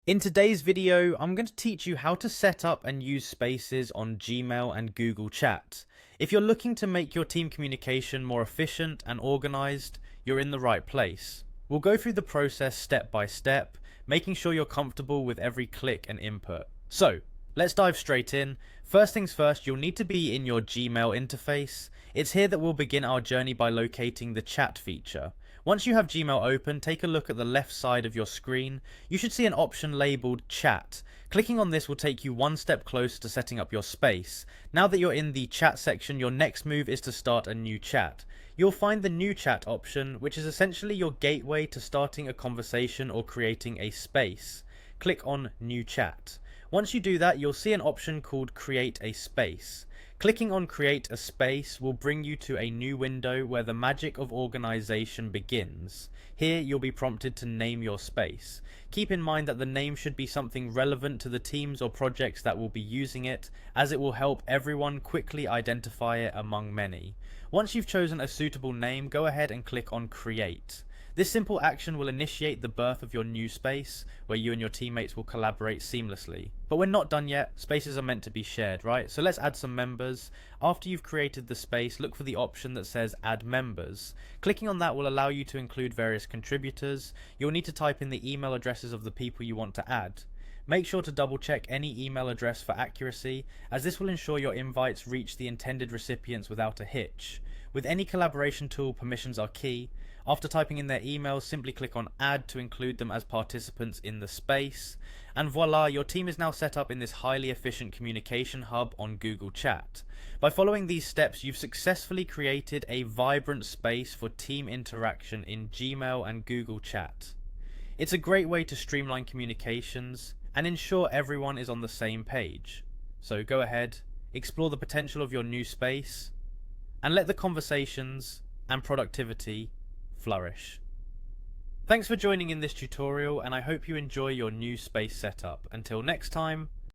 In today's video, I'm going to teach you how to set up and use Spaces on Gmail and Google Chat. If you're looking to make your team communication more efficient and organized, you're in the right place. We'll go through the process step by step, making sure you're comfortable with every click and input. So, let's dive straight in. First things first, you'll need to be in your Gmail interface. It's here that we'll begin our journey by locating the chat feature. Once you have Gmail open, take a look at the left side of your screen. You should see an option labeled Chat. Clicking on this will take you one step closer to setting up your space. Now that you're in the chat section, your next move is to start a new chat. You'll find the new chat option, which is essentially your gateway to starting a conversation or creating a space. Click on New Chat. Once you do that, you'll see an option called Create a Space. Clicking on Create a Space will bring you to a new window where the magic of organization begins. Here you'll be prompted to name your space. Keep in mind that the name should be something relevant to the teams or projects that will be using it, as it will help everyone quickly identify it among many. Once you've chosen a suitable name, go ahead and click on Create. This simple action will initiate the birth of your new space, where you and your teammates will collaborate seamlessly. But we're not done yet. Spaces are meant to be shared, right? So let's add some members. After you've created the space, look for the option that says Add Members. Clicking on that will allow you to include various contributors. You'll need to type in the email addresses of the people you want to add. Make sure to double check any email address for accuracy, as this will ensure your invites reach the intended recipients without a hitch. With any collaboration tool, permissions are key. After typing in their emails, simply click on Add to include them as participants in the space. And voila, your team is now set up in this highly efficient communication hub on Google Chat. By following these steps, you've successfully created a vibrant space for team interaction in Gmail and Google Chat. It's a great way to streamline communications and ensure everyone is on the same page. So go ahead, explore the potential of your new space, and let the conversations and productivity flourish. Thanks for joining in this tutorial, and I hope you enjoy your new space setup. Until next time,